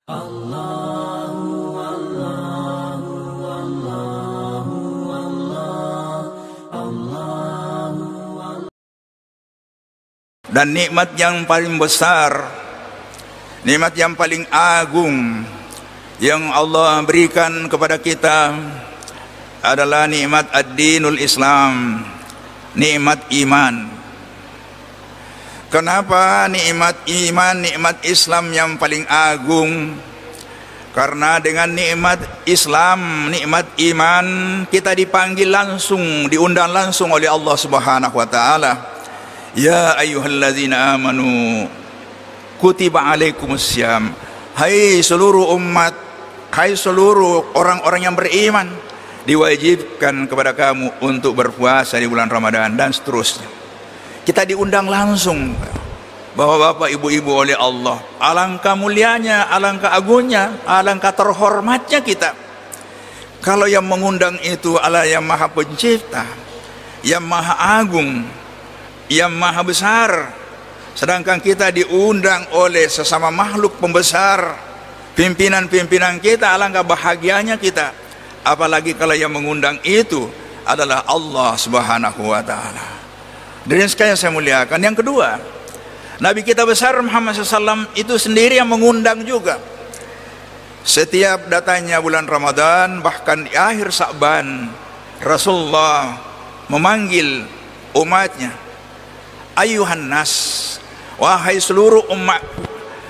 Dan nikmat yang paling besar, nikmat yang paling agung yang Allah berikan kepada kita adalah nikmat ad-dinul Islam, nikmat iman. Kenapa nikmat iman, nikmat Islam yang paling agung? Karena dengan nikmat Islam, nikmat iman, kita dipanggil langsung, diundang langsung oleh Allah Subhanahu wa taala. Ya ayyuhalladzina amanu kutiba alaikumussyam. Hai seluruh umat, hai seluruh orang-orang yang beriman, diwajibkan kepada kamu untuk berpuasa di bulan Ramadan, dan seterusnya. Kita diundang langsung, bapak-bapak, ibu-ibu, oleh Allah. Alangkah mulianya, alangkah agungnya, alangkah terhormatnya kita kalau yang mengundang itu Allah yang Maha Pencipta, yang Maha Agung, yang Maha Besar, sedangkan kita diundang oleh sesama makhluk pembesar, pimpinan-pimpinan kita. Alangkah bahagianya kita, apalagi kalau yang mengundang itu adalah Allah Subhanahu wa taala. Dan sekalian saya muliakan, yang kedua, Nabi kita besar Muhammad SAW itu sendiri yang mengundang juga. Setiap datangnya bulan Ramadan, bahkan di akhir Sa'ban, Rasulullah memanggil umatnya, ayuhan nas, wahai seluruh umat,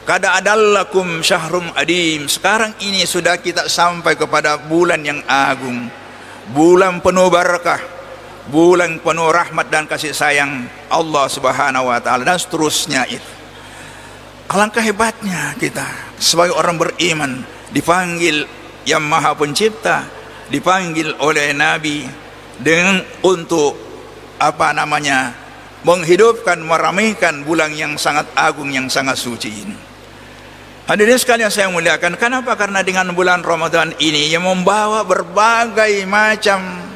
kada adallakum syahrum adim. Sekarang ini sudah kita sampai kepada bulan yang agung, bulan penuh barakah, bulan penuh rahmat dan kasih sayang Allah Subhanahu wa taala, dan seterusnya itu. Alangkah hebatnya kita sebagai orang beriman dipanggil yang Maha Pencipta, dipanggil oleh Nabi dengan untuk menghidupkan, meramaikan bulan yang sangat agung, yang sangat suci ini. Hadirin sekalian saya muliakan, kenapa? Karena dengan bulan Ramadan ini yang membawa berbagai macam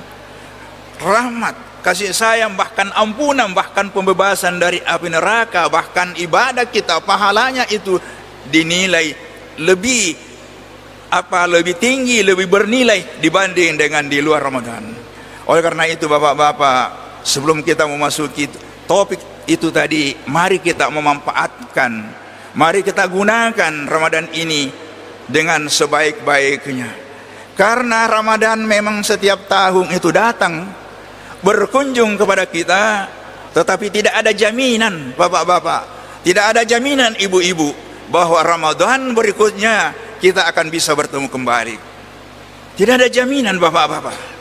rahmat, kasih sayang, bahkan ampunan, bahkan pembebasan dari api neraka, bahkan ibadah kita, pahalanya itu dinilai lebih tinggi, lebih bernilai dibanding dengan di luar Ramadan. Oleh karena itu bapak-bapak, sebelum kita memasuki topik itu tadi, mari kita memanfaatkan, mari kita gunakan Ramadan ini dengan sebaik-baiknya. Karena Ramadan memang setiap tahun itu datang berkunjung kepada kita, tetapi tidak ada jaminan bapak-bapak, tidak ada jaminan ibu-ibu bahwa Ramadan berikutnya kita akan bisa bertemu kembali. Tidak ada jaminan bapak-bapak.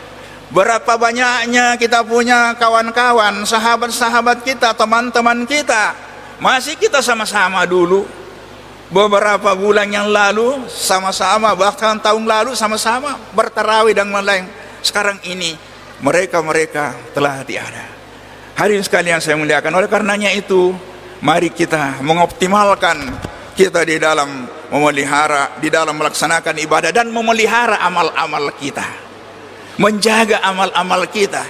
Berapa banyaknya kita punya kawan-kawan, sahabat-sahabat kita, teman-teman kita, masih kita sama-sama dulu beberapa bulan yang lalu, sama-sama, bahkan tahun lalu sama-sama bertarawih dan lain. Sekarang ini mereka telah tiada. Hadirin sekalian saya muliakan, oleh karenanya itu mari kita mengoptimalkan kita di dalam memelihara, di dalam melaksanakan ibadah dan memelihara amal-amal kita, menjaga amal-amal kita.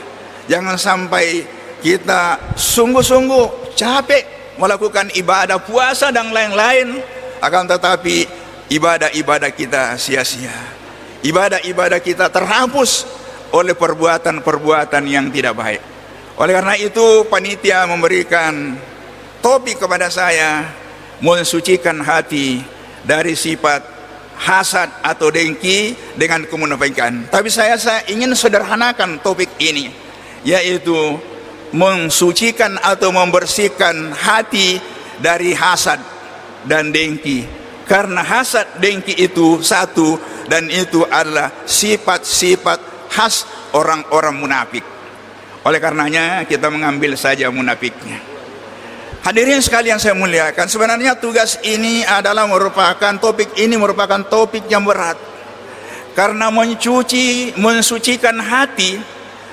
Jangan sampai kita sungguh-sungguh capek melakukan ibadah puasa dan lain-lain, akan tetapi ibadah-ibadah kita sia-sia, ibadah-ibadah kita terhapus oleh perbuatan-perbuatan yang tidak baik. Oleh karena itu panitia memberikan topik kepada saya, mensucikan hati dari sifat hasad atau dengki dengan kemunafikan. Tapi saya ingin sederhanakan topik ini, yaitu mensucikan atau membersihkan hati dari hasad dan dengki. Karena hasad dengki itu satu, dan itu adalah sifat-sifat khas orang-orang munafik. Oleh karenanya kita mengambil saja munafiknya. Hadirin sekalian saya muliakan, sebenarnya tugas ini adalah topik yang berat. Karena mensucikan hati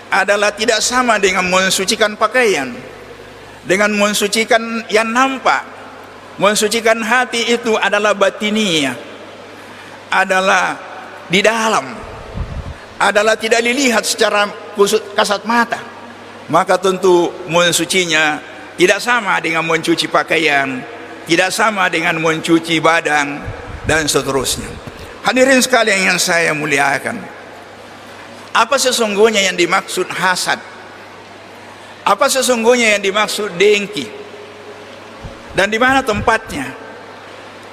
adalah tidak sama dengan mensucikan pakaian, dengan mensucikan yang nampak. Mensucikan hati itu adalah batiniyah, adalah di dalam, adalah tidak dilihat secara kasat mata. Maka tentu mensucinya tidak sama dengan mencuci pakaian, tidak sama dengan mencuci badan, dan seterusnya. Hadirin sekalian yang saya muliakan, apa sesungguhnya yang dimaksud hasad? Apa sesungguhnya yang dimaksud dengki? Dan di mana tempatnya?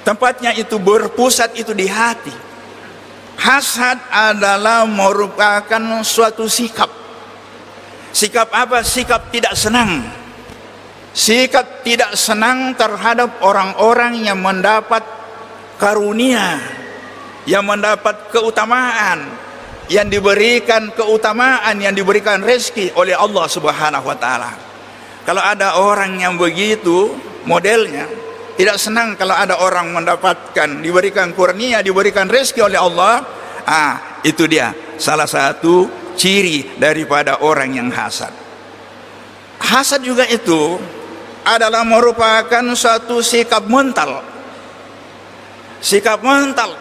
Tempatnya itu berpusat itu di hati. Hasad adalah merupakan suatu sikap. Sikap apa? Sikap tidak senang. Sikap tidak senang terhadap orang-orang yang mendapat karunia, yang mendapat keutamaan, yang diberikan keutamaan, yang diberikan rezeki oleh Allah Subhanahu wa taala. Kalau ada orang yang begitu modelnya, tidak senang kalau ada orang mendapatkan, diberikan kurnia, diberikan rezeki oleh Allah, itu dia salah satu ciri daripada orang yang hasad. Hasad juga itu adalah merupakan suatu sikap mental. Sikap mental,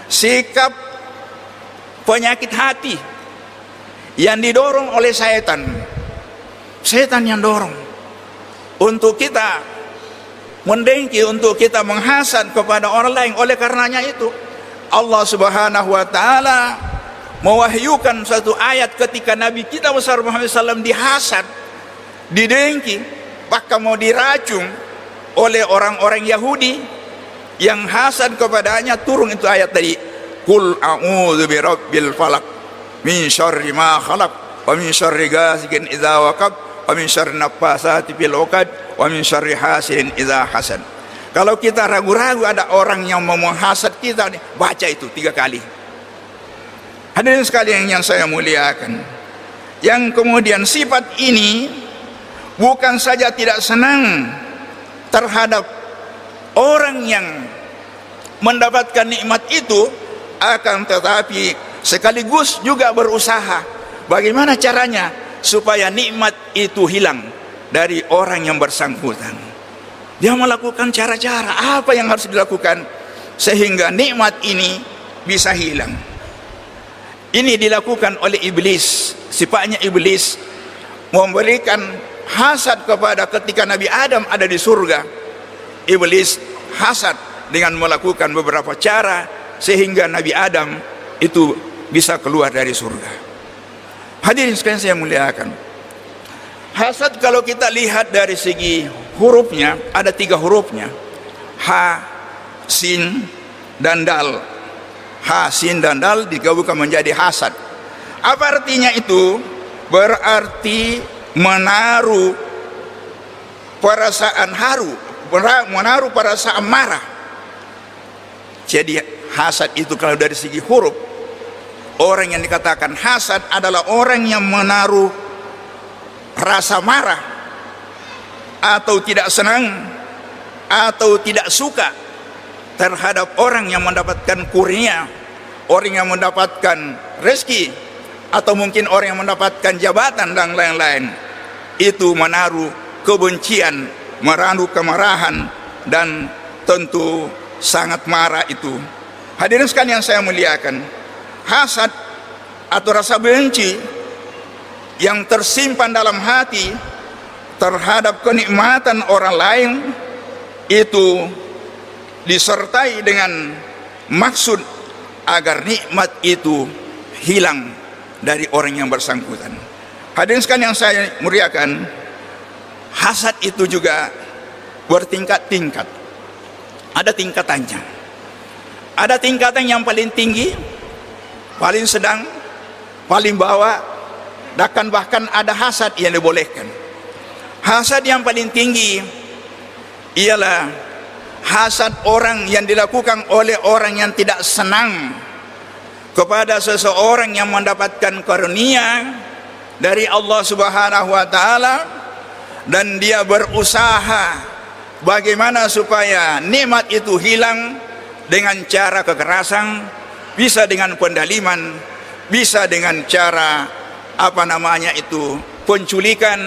sikap penyakit hati yang didorong oleh setan. Setan yang dorong untuk kita mendengki, untuk kita menghasad kepada orang lain. Oleh karenanya itu Allah Subhanahu wa taala mewahyukan satu ayat ketika Nabi kita besar Muhammad SAW dihasad, didengki, bahkan mau diracun oleh orang-orang Yahudi yang hasad kepadanya. Turun itu ayat tadi, Qul a'udzu birabbil falaq min syarri ma khalaq wa min syarri ghasiqin idza waqab wa min syarri naffasati fil 'uqad wa min syarri hasidin idza hasad. Kalau kita ragu-ragu ada orang yang mau menghasad kita, baca itu 3 kali. Hadirin sekalian yang saya muliakan, yang kemudian sifat ini bukan saja tidak senang terhadap orang yang mendapatkan nikmat itu, akan tetapi sekaligus juga berusaha bagaimana caranya supaya nikmat itu hilang dari orang yang bersangkutan. Dia melakukan cara-cara apa yang harus dilakukan sehingga nikmat ini bisa hilang. Ini dilakukan oleh iblis. Sifatnya iblis memberikan hasad kepada ketika Nabi Adam ada di surga. Iblis hasad dengan melakukan beberapa cara sehingga Nabi Adam itu bisa keluar dari surga. Hadirin sekalian saya muliakan, hasad kalau kita lihat dari segi hurufnya, ada 3 hurufnya, ha, sin, dan dal. Ha, sin, dan dal digabungkan menjadi hasad. Apa artinya itu? Berarti menaruh perasaan haru, menaruh perasaan marah. Jadi hasad itu kalau dari segi huruf, orang yang dikatakan hasad adalah orang yang menaruh rasa marah atau tidak senang atau tidak suka terhadap orang yang mendapatkan kurnia, orang yang mendapatkan rezeki, atau mungkin orang yang mendapatkan jabatan dan lain-lain. Itu menaruh kebencian, menaruh kemarahan, dan tentu sangat marah itu. Hadirin sekalian yang saya muliakan, hasad atau rasa benci yang tersimpan dalam hati terhadap kenikmatan orang lain itu disertai dengan maksud agar nikmat itu hilang dari orang yang bersangkutan. Hadirin sekalian yang saya muliakan, hasad itu juga bertingkat-tingkat. Ada tingkatannya. Ada tingkatan yang paling tinggi, paling sedang, paling bawah, dan bahkan ada hasad yang dibolehkan. Hasad yang paling tinggi ialah hasad orang yang dilakukan oleh orang yang tidak senang kepada seseorang yang mendapatkan karunia dari Allah Subhanahu wa taala, dan dia berusaha bagaimana supaya nikmat itu hilang dengan cara kekerasan, bisa dengan pendaliman, bisa dengan cara penculikan,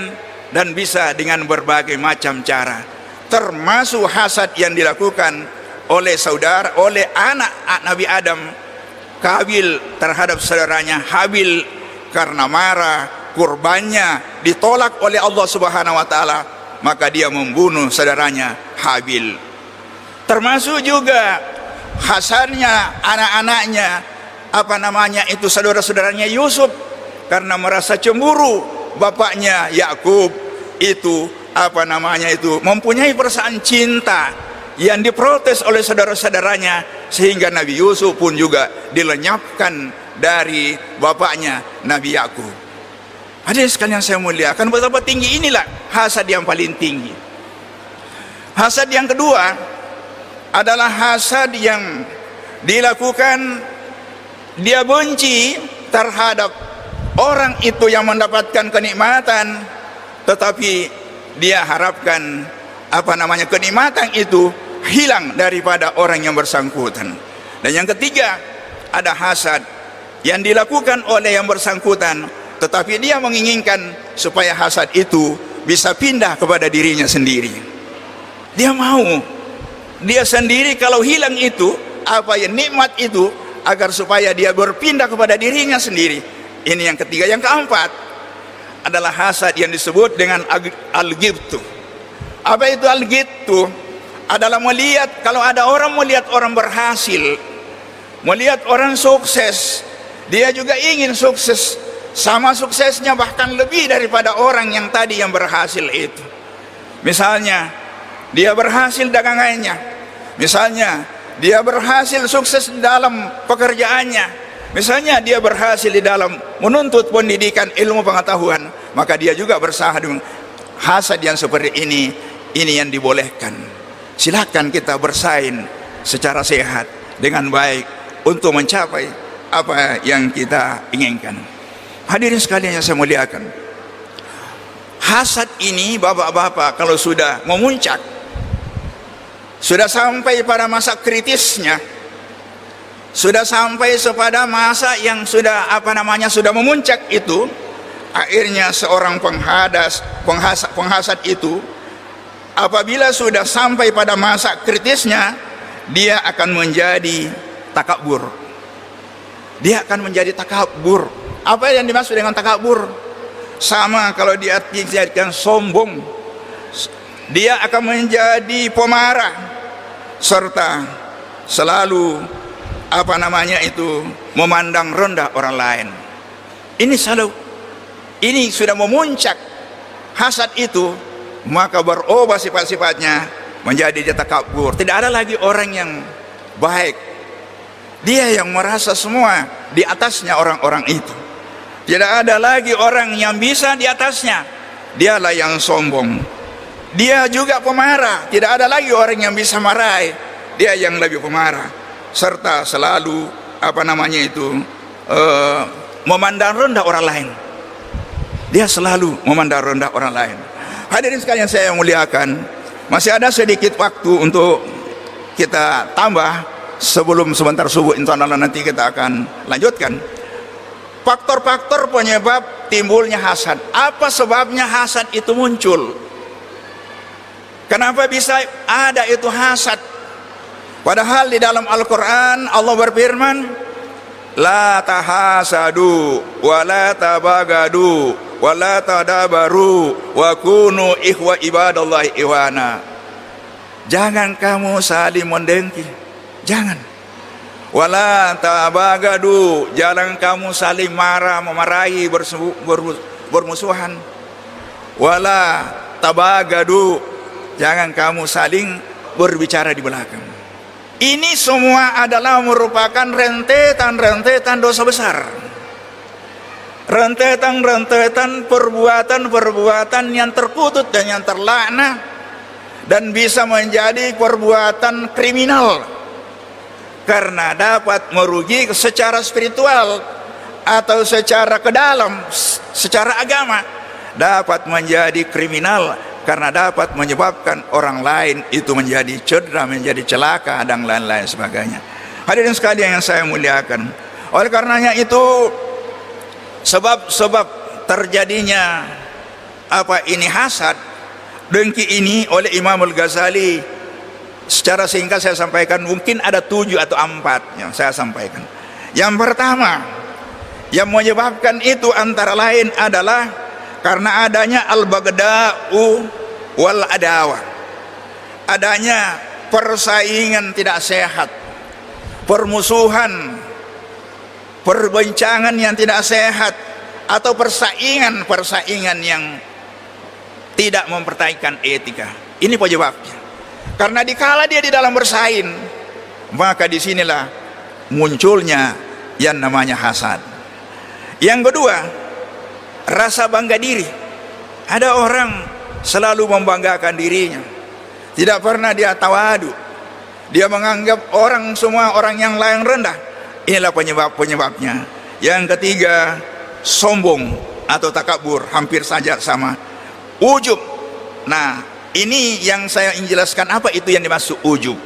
dan bisa dengan berbagai macam cara. Termasuk hasad yang dilakukan oleh anak Nabi Adam, Kabil terhadap saudaranya Habil, karena marah kurbannya ditolak oleh Allah Subhanahu wa taala, maka dia membunuh saudaranya Habil. Termasuk juga hasadnya anak-anaknya, apa namanya itu, saudara-saudaranya Yusuf, karena merasa cemburu bapaknya Yakub itu, apa namanya itu, mempunyai perasaan cinta yang diprotes oleh saudara-saudaranya, sehingga Nabi Yusuf pun juga dilenyapkan dari bapaknya Nabi Yakub. Hadirin sekalian saya muliakan, betapa tinggi inilah hasad yang paling tinggi. Hasad yang kedua adalah hasad yang dilakukan, dia benci terhadap orang itu yang mendapatkan kenikmatan, tetapi dia harapkan, apa namanya, kenikmatan itu hilang daripada orang yang bersangkutan. Dan yang ketiga, ada hasad yang dilakukan oleh yang bersangkutan, tetapi dia menginginkan supaya hasad itu bisa pindah kepada dirinya sendiri. Dia mau dia sendiri kalau hilang itu, apa yang nikmat itu, agar supaya dia berpindah kepada dirinya sendiri. Ini yang ketiga. Yang keempat adalah hasad yang disebut dengan al-ghibtu. Apa itu al-ghibtu? Adalah melihat, kalau ada orang melihat orang berhasil, melihat orang sukses, dia juga ingin sukses sama suksesnya, bahkan lebih daripada orang yang tadi yang berhasil itu. Misalnya dia berhasil dagangannya, misalnya dia berhasil sukses dalam pekerjaannya, misalnya dia berhasil di dalam menuntut pendidikan ilmu pengetahuan, maka dia juga berusaha dengan hasad yang seperti ini yang dibolehkan. Silakan kita bersaing secara sehat dengan baik untuk mencapai apa yang kita inginkan. Hadirin sekalian yang saya muliakan, hasad ini bapak-bapak kalau sudah memuncak, sudah sampai pada masa kritisnya, sudah sampai kepada masa yang sudah, apa namanya, sudah memuncak itu, akhirnya seorang penghasad itu, apabila sudah sampai pada masa kritisnya, dia akan menjadi takabur. Dia akan menjadi takabur. Apa yang dimaksud dengan takabur? Sama kalau diartikan sombong. Dia akan menjadi pemarah, serta selalu, apa namanya itu, memandang rendah orang lain. Ini sudah memuncak hasad itu, maka berubah sifat-sifatnya menjadi takabur. Tidak ada lagi orang yang baik, dia yang merasa semua di atasnya orang-orang itu. Tidak ada lagi orang yang bisa di atasnya, dialah yang sombong. Dia juga pemarah, tidak ada lagi orang yang bisa marahi, dia yang lebih pemarah, serta selalu, apa namanya itu, memandang rendah orang lain. Dia selalu memandang rendah orang lain. Hadirin sekalian saya muliakan, masih ada sedikit waktu untuk kita tambah sebelum sebentar subuh, insyaallah nanti kita akan lanjutkan faktor-faktor penyebab timbulnya hasad. Apa sebabnya hasad itu muncul? Kenapa bisa ada itu hasad? Padahal di dalam Al-Quran Allah berfirman, la tahasadu wa la tabagadu wa la tadabaru wa kunu ikhwa ibadallahi iwana. Jangan kamu saling mendengki, jangan. Wala tabagadu, jangan kamu saling marah, memarahi, bermusuhan. Wala tabagadu, jangan kamu saling berbicara di belakang. Ini semua adalah merupakan rentetan dosa besar, rentetan perbuatan yang terkutuk dan yang terlaknat, dan bisa menjadi perbuatan kriminal, karena dapat merugi secara spiritual atau secara kedalam, secara agama, dapat menjadi kriminal karena dapat menyebabkan orang lain itu menjadi cedera, menjadi celaka, dan lain-lain sebagainya. Hadirin sekalian yang saya muliakan, oleh karenanya itu sebab-sebab terjadinya hasad, dengki ini oleh Imam Al-Ghazali secara singkat saya sampaikan, mungkin ada 7 atau 4 yang saya sampaikan. Yang pertama yang menyebabkan itu antara lain adalah karena adanya al-baghda'u wal adawah, adanya persaingan tidak sehat permusuhan, perbincangan yang tidak sehat, atau persaingan yang tidak memperhatikan etika. Ini penyebabnya. Karena dikala dia di dalam bersaing, maka disinilah munculnya yang namanya hasad. Yang kedua, rasa bangga diri. Ada orang selalu membanggakan dirinya, tidak pernah dia tawadu. Dia menganggap orang semua orang yang lain rendah. Inilah penyebabnya. Yang ketiga, sombong atau takabur, hampir saja sama. Ujub. Nah, ini yang saya ingin jelaskan, apa itu yang dimaksud ujub.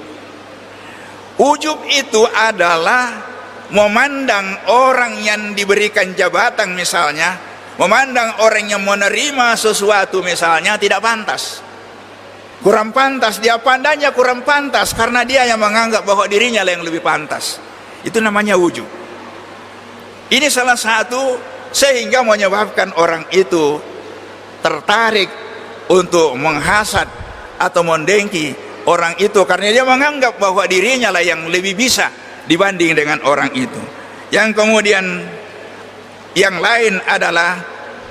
Ujub itu adalah memandang orang yang diberikan jabatan misalnya, memandang orang yang menerima sesuatu misalnya tidak pantas, kurang pantas, dia pandangnya kurang pantas karena dia yang menganggap bahwa dirinya lah yang lebih pantas. Itu namanya ujub. Ini salah satu sehingga menyebabkan orang itu tertarik untuk menghasad atau mendengki orang itu karena dia menganggap bahwa dirinya lah yang lebih bisa dibanding dengan orang itu. Yang kemudian yang lain adalah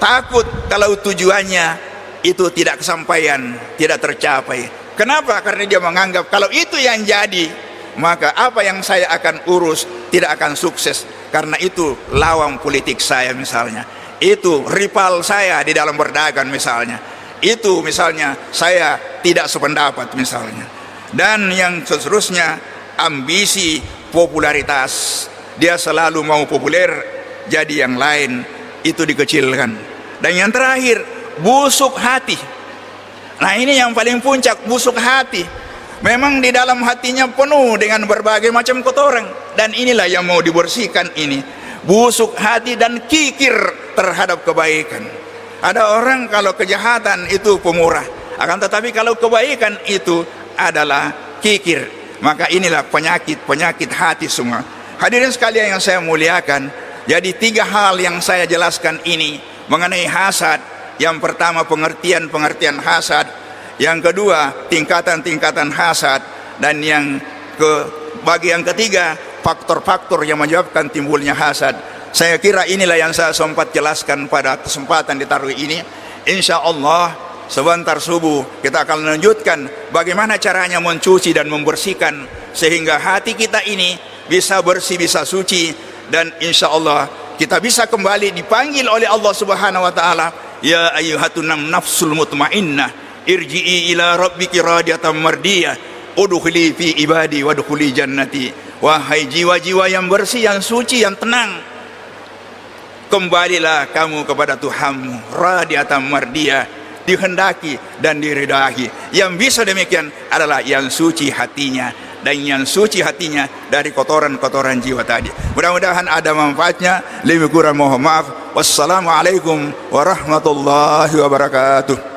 takut kalau tujuannya itu tidak kesampaian, tidak tercapai. Kenapa? Karena dia menganggap kalau itu yang jadi, maka apa yang saya akan urus tidak akan sukses. Karena itu lawan politik saya misalnya, itu rival saya di dalam berdagang misalnya, itu misalnya saya tidak sependapat misalnya. Dan yang seterusnya, ambisi popularitas, dia selalu mau populer, jadi yang lain itu dikecilkan. Dan yang terakhir, busuk hati. Nah, ini yang paling puncak, busuk hati. Memang di dalam hatinya penuh dengan berbagai macam kotoran, dan inilah yang mau dibersihkan ini. Busuk hati dan kikir terhadap kebaikan. Ada orang kalau kejahatan itu pemurah, akan tetapi kalau kebaikan itu adalah kikir. Maka inilah penyakit hati semua. Hadirin sekalian yang saya muliakan, jadi 3 hal yang saya jelaskan ini mengenai hasad. Yang pertama, pengertian hasad. Yang kedua, tingkatan hasad. Dan yang bagian ketiga, faktor-faktor yang menyebabkan timbulnya hasad. Saya kira inilah yang saya sempat jelaskan pada kesempatan ditaruh ini. Insya Allah sebentar subuh kita akan lanjutkan bagaimana caranya mencuci dan membersihkan sehingga hati kita ini bisa bersih, bisa suci, dan insya Allah kita bisa kembali dipanggil oleh Allah Subhanahu wa taala, ya ayyuhatun nafsul mutmainnah irji'i ila rabbiki radiyatan mardiyah udkhuli fi ibadi wadkhuli jannati. Wahai jiwa-jiwa yang bersih, yang suci, yang tenang, kembalilah kamu kepada Tuhanmu, radiyatan mardiyah, dihendaki dan diridai. Yang bisa demikian adalah yang suci hatinya, dan yang suci hatinya dari kotoran-kotoran jiwa tadi. Mudah-mudahan ada manfaatnya. Lebih kurang mohon maaf. Wassalamualaikum warahmatullahi wabarakatuh.